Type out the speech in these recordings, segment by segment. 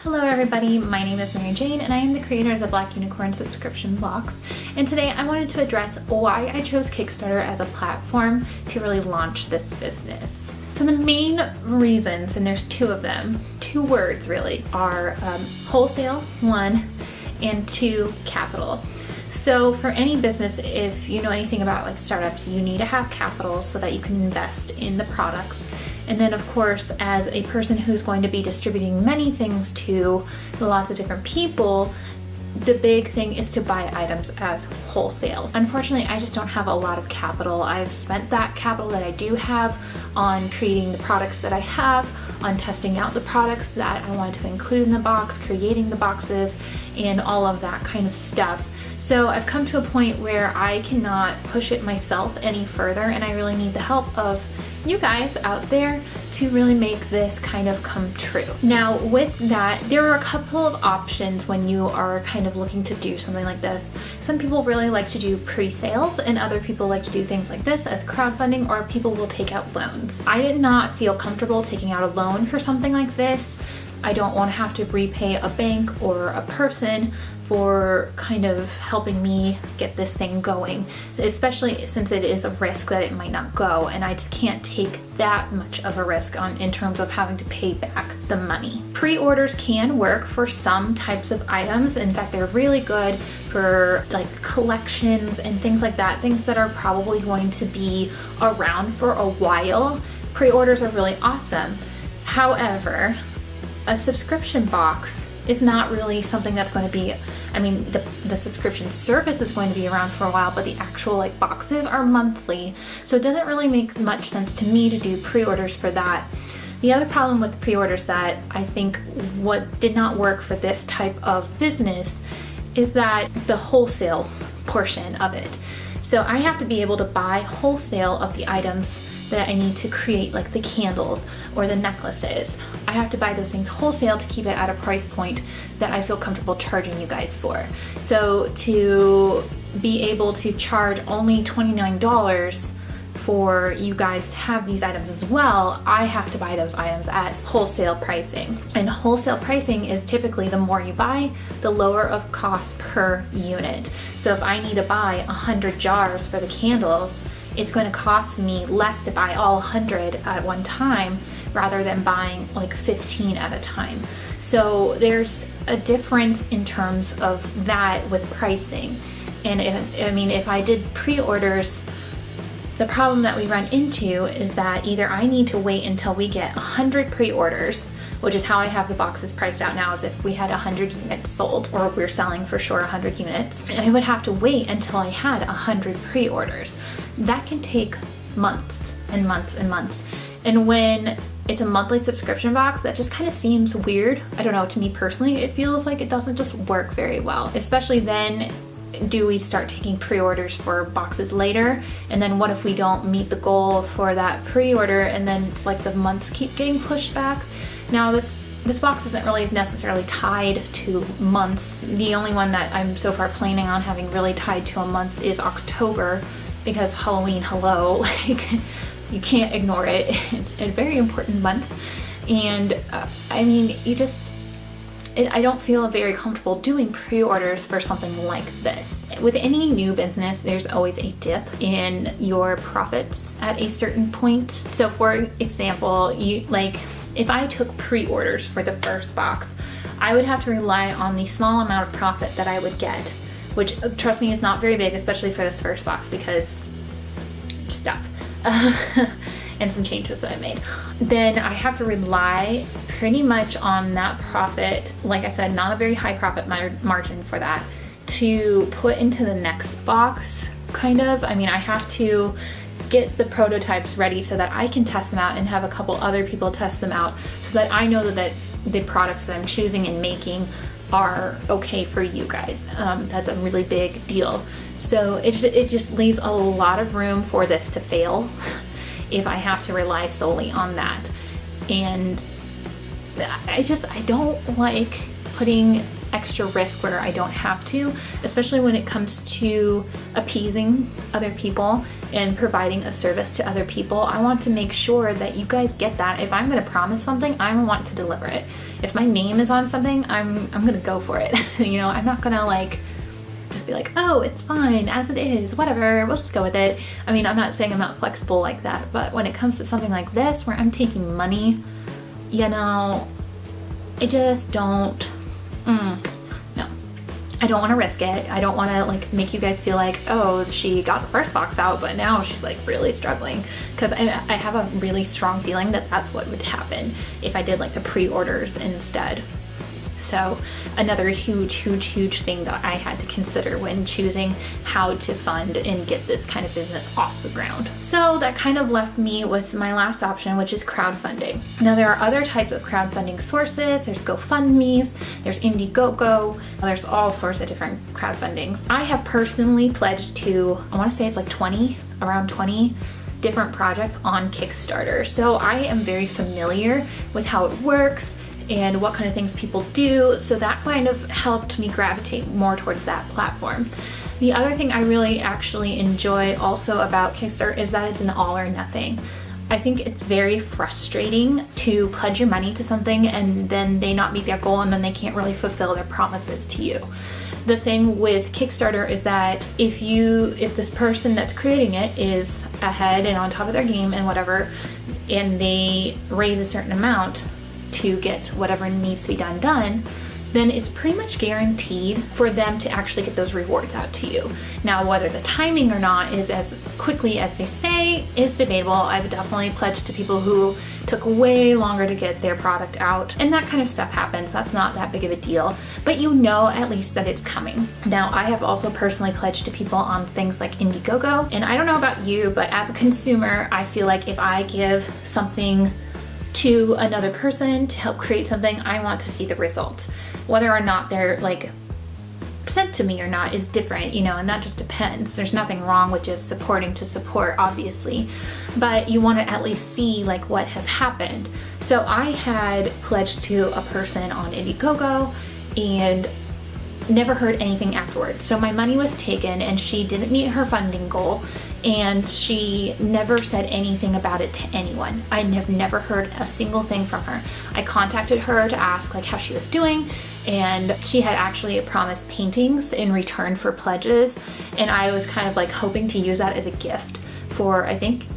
Hello everybody, my name is Mary Jane and I am the creator of the Black Unicorn subscription box. And today I wanted to address why I chose Kickstarter as a platform to really launch this business. So the main reasons, and there's two of them, two words really, are wholesale, one, and two, capital. So for any business, if you know anything about like startups, you need to have capital so that you can invest in the products. And then of course, as a person who's going to be distributing many things to lots of different people, the big thing is to buy items as wholesale. Unfortunately, I just don't have a lot of capital. I've spent that capital that I do have on creating the products that I have, on testing out the products that I want to include in the box, creating the boxes, and all of that kind of stuff. So I've come to a point where I cannot push it myself any further, and I really need the help of you guys out there to really make this kind of come true. Now with that, there are a couple of options when you are kind of looking to do something like this. Some people really like to do pre-sales and other people like to do things like this as crowdfunding, or people will take out loans. I did not feel comfortable taking out a loan for something like this. I don't want to have to repay a bank or a person for kind of helping me get this thing going, especially since it is a risk that it might not go, and I just can't take that much of a risk in terms of having to pay back the money. Pre-orders can work for some types of items. In fact, they're really good for like collections and things like that, things that are probably going to be around for a while. Pre-orders are really awesome. However, a subscription box is not really something that's going to be, I mean, the subscription service is going to be around for a while, but the actual like boxes are monthly. So it doesn't really make much sense to me to do pre-orders for that. The other problem with pre-orders that I think what did not work for this type of business is that the wholesale portion of it. So I have to be able to buy wholesale of the items that I need to create, like the candles or the necklaces. I have to buy those things wholesale to keep it at a price point that I feel comfortable charging you guys for. So to be able to charge only $29 for you guys to have these items as well, I have to buy those items at wholesale pricing. And wholesale pricing is typically the more you buy, the lower of cost per unit. So if I need to buy 100 jars for the candles, it's going to cost me less to buy all 100 at one time rather than buying like 15 at a time. So there's a difference in terms of that with pricing. And if I did pre-orders, the problem that we run into is that either I need to wait until we get 100 pre-orders, which is how I have the boxes priced out now, is if we had 100 units sold, or we're selling for sure 100 units, and I would have to wait until I had 100 pre-orders. That can take months and months and months. And when it's a monthly subscription box, that just kind of seems weird. I don't know, to me personally, it feels like it doesn't just work very well. Especially then, do we start taking pre-orders for boxes later? And then what if we don't meet the goal for that pre-order, and then it's like the months keep getting pushed back? Now this box isn't really necessarily tied to months. The only one that I'm so far planning on having really tied to a month is October, because Halloween, hello, like you can't ignore it. It's a very important month. And I mean, I don't feel very comfortable doing pre-orders for something like this. With any new business, there's always a dip in your profits at a certain point. So for example, if I took pre-orders for the first box, I would have to rely on the small amount of profit that I would get, which, trust me, is not very big, especially for this first box, because stuff and some changes that I made. Then I have to rely pretty much on that profit, like I said, not a very high profit margin for that, to put into the next box, kind of. I mean, I have to get the prototypes ready so that I can test them out and have a couple other people test them out, so that I know that the products that I'm choosing and making are okay for you guys. That's a really big deal. So it just leaves a lot of room for this to fail if I have to rely solely on that. And I don't like putting extra risk where I don't have to, especially when it comes to appeasing other people and providing a service to other people. I want to make sure that you guys get that. If I'm going to promise something, I want to deliver it. If my name is on something, I'm going to go for it. You know, I'm not going to like just be like, oh, it's fine as it is, whatever, we'll just go with it. I mean, I'm not saying I'm not flexible like that, but when it comes to something like this where I'm taking money, you know, I just don't, no. I don't want to risk it. I don't want to like make you guys feel like, oh, she got the first box out, but now she's like really struggling. Because I have a really strong feeling that that's what would happen if I did like the pre-orders instead. So another huge thing that I had to consider when choosing how to fund and get this kind of business off the ground. So that kind of left me with my last option, which is crowdfunding. Now there are other types of crowdfunding sources. There's GoFundMe's, there's Indiegogo, there's all sorts of different crowdfundings. I have personally pledged to, I want to say it's like around 20 different projects on Kickstarter. So I am very familiar with how it works and what kind of things people do, so that kind of helped me gravitate more towards that platform. The other thing I really actually enjoy also about Kickstarter is that it's an all or nothing. I think it's very frustrating to pledge your money to something and then they not meet their goal and then they can't really fulfill their promises to you. The thing with Kickstarter is that if this person that's creating it is ahead and on top of their game and whatever, and they raise a certain amount to get whatever needs to be done, then it's pretty much guaranteed for them to actually get those rewards out to you. Now, whether the timing or not is as quickly as they say is debatable. I've definitely pledged to people who took way longer to get their product out, and that kind of stuff happens. That's not that big of a deal, but you know at least that it's coming. Now, I have also personally pledged to people on things like Indiegogo, and I don't know about you, but as a consumer, I feel like if I give something to another person to help create something, I want to see the result. Whether or not they're like sent to me or not is different, you know, and that just depends. There's nothing wrong with just supporting to support, obviously, but you want to at least see like what has happened. So I had pledged to a person on Indiegogo and never heard anything afterwards. So my money was taken and she didn't meet her funding goal, and she never said anything about it to anyone. I have never heard a single thing from her. I contacted her to ask like how she was doing, and she had actually promised paintings in return for pledges, and I was kind of like hoping to use that as a gift for, I think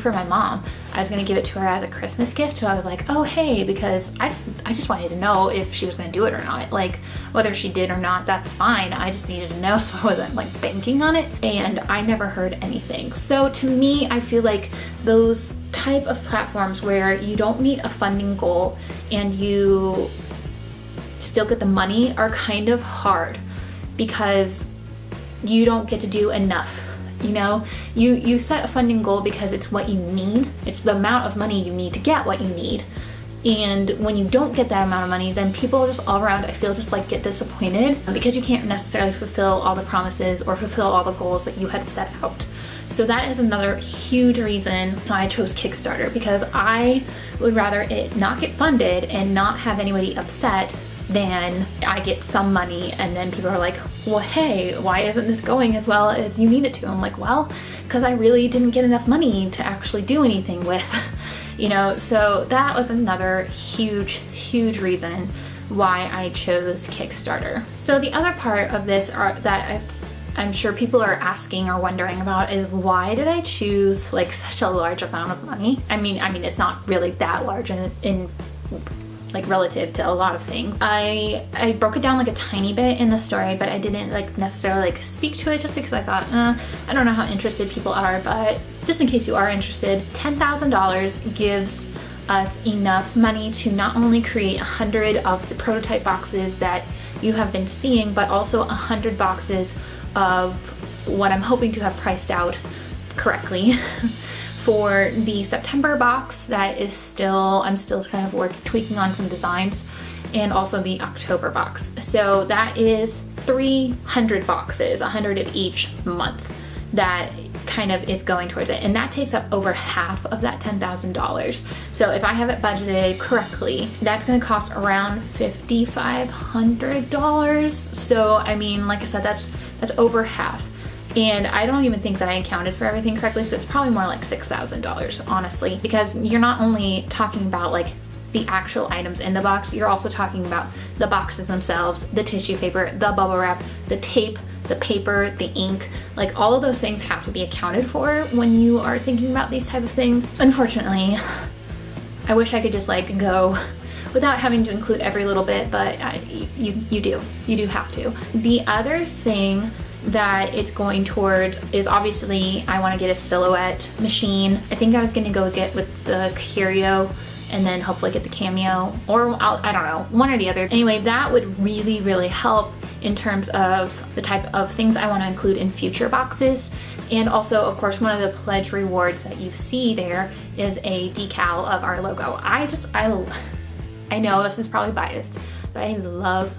for my mom. I was gonna give it to her as a Christmas gift, so I was like, oh hey, because I just wanted to know if she was gonna do it or not. Like, whether she did or not, that's fine. I just needed to know so I wasn't like banking on it, and I never heard anything. So to me, I feel like those type of platforms where you don't meet a funding goal and you still get the money are kind of hard because you don't get to do enough. You know, you set a funding goal because it's what you need. It's the amount of money you need to get what you need. And when you don't get that amount of money, then people just all around, I feel, just like get disappointed because you can't necessarily fulfill all the promises or fulfill all the goals that you had set out. So that is another huge reason why I chose Kickstarter, because I would rather it not get funded and not have anybody upset than I get some money and then people are like, well, hey, why isn't this going as well as you need it to? I'm like, well, because I really didn't get enough money to actually do anything with, you know. So that was another huge reason why I chose Kickstarter. So the other part of this I'm sure people are asking or wondering about is, why did I choose like such a large amount of money? I mean it's not really that large in like relative to a lot of things. I broke it down like a tiny bit in the story, but I didn't like necessarily like speak to it just because I thought, I don't know how interested people are, but just in case you are interested, $10,000 gives us enough money to not only create 100 of the prototype boxes that you have been seeing, but also 100 boxes of what I'm hoping to have priced out correctly. For the September box, I'm still kind of tweaking on some designs, and also the October box. So that is 300 boxes, 100 of each month, that kind of is going towards it, and that takes up over half of that $10,000. So if I have it budgeted correctly, that's going to cost around $5,500. So I mean, like I said, that's over half. And I don't even think that I accounted for everything correctly, so it's probably more like $6,000, honestly, because you're not only talking about like the actual items in the box, you're also talking about the boxes themselves, the tissue paper, the bubble wrap, the tape, the paper, the ink. Like all of those things have to be accounted for when you are thinking about these type of things. Unfortunately, I wish I could just like go without having to include every little bit, but you do have to. The other thing that it's going towards is obviously I want to get a silhouette machine. I think I was going to go get with the Curio and then hopefully get the Cameo, or I don't know, one or the other. Anyway, that would really help in terms of the type of things I want to include in future boxes. And also, of course, one of the pledge rewards that you see there is a decal of our logo. I know this is probably biased, but I love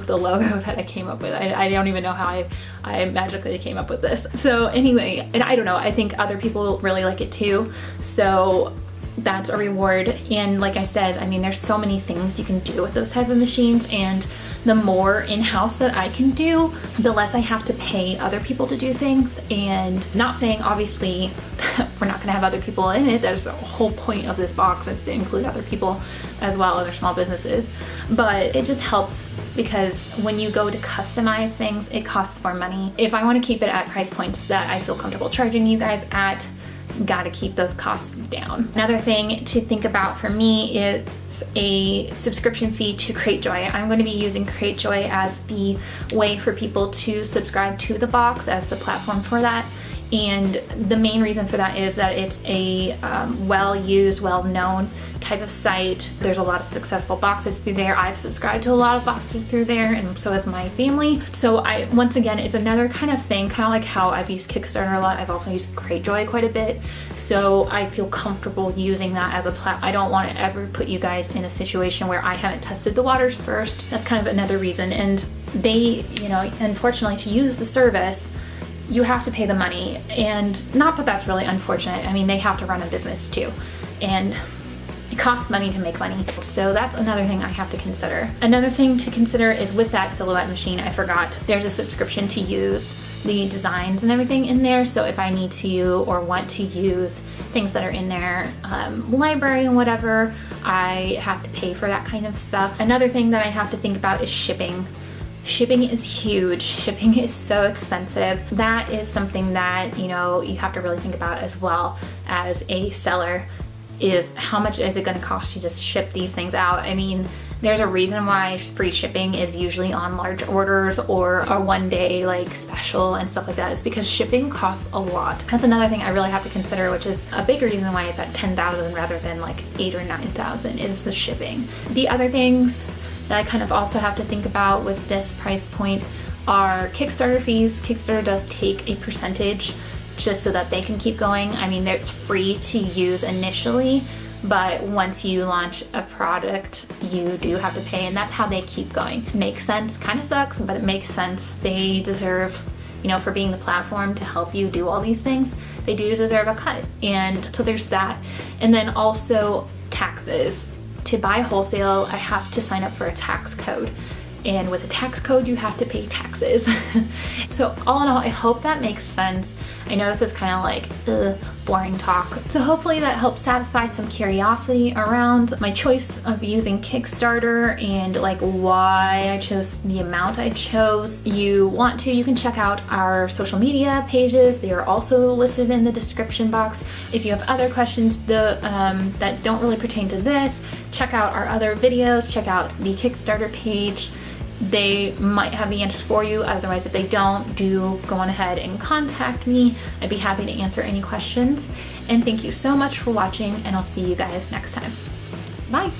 the logo that I came up with. I don't even know how I magically came up with this. So anyway, and I don't know, I think other people really like it too. So that's a reward. And like I said, I mean, there's so many things you can do with those type of machines, and the more in-house that I can do, the less I have to pay other people to do things. And not saying obviously we're not gonna have other people in it. There's a whole point of this box is to include other people as well, other small businesses. But it just helps because when you go to customize things, it costs more money. If I want to keep it at price points that I feel comfortable charging you guys at, gotta keep those costs down. Another thing to think about for me is a subscription fee to Cratejoy. I'm going to be using Cratejoy as the way for people to subscribe to the box, as the platform for that. And the main reason for that is that it's a well-used, well-known type of site. There's a lot of successful boxes through there. I've subscribed to a lot of boxes through there, and so has my family. So once again, it's another kind of thing, kind of like how I've used Kickstarter a lot. I've also used Cratejoy quite a bit. So I feel comfortable using that as a platform. I don't want to ever put you guys in a situation where I haven't tested the waters first. That's kind of another reason. And they, you know, unfortunately, to use the service, you have to pay the money. And not that that's really unfortunate. I mean, they have to run a business too, and it costs money to make money. So that's another thing I have to consider. Another thing to consider is with that silhouette machine, I forgot, there's a subscription to use the designs and everything in there. So if I need to or want to use things that are in their library and whatever, I have to pay for that kind of stuff. Another thing that I have to think about is shipping. Shipping is huge. Shipping is so expensive. That is something that, you know, you have to really think about as well as a seller, is how much is it going to cost you to ship these things out. I mean, there's a reason why free shipping is usually on large orders or a one-day like special and stuff like that. Is because shipping costs a lot. That's another thing I really have to consider, which is a big reason why it's at $10,000 rather than like $8,000 or $9,000 is the shipping. The other things that I kind of also have to think about with this price point are Kickstarter fees. Kickstarter does take a percentage just so that they can keep going. I mean, it's free to use initially, but once you launch a product, you do have to pay, and that's how they keep going. Makes sense, kind of sucks, but it makes sense. They deserve, you know, for being the platform to help you do all these things, they do deserve a cut. And so there's that. And then also taxes. To buy wholesale, I have to sign up for a tax code. And with a tax code, you have to pay taxes. So all in all, I hope that makes sense. I know this is kind of like boring talk. So hopefully that helps satisfy some curiosity around my choice of using Kickstarter and like why I chose the amount I chose. You can check out our social media pages. They are also listed in the description box. If you have other questions that don't really pertain to this, check out our other videos, check out the Kickstarter page. They might have the answers for you. Otherwise, if they don't, do go on ahead and contact me. I'd be happy to answer any questions. And thank you so much for watching, and I'll see you guys next time. Bye.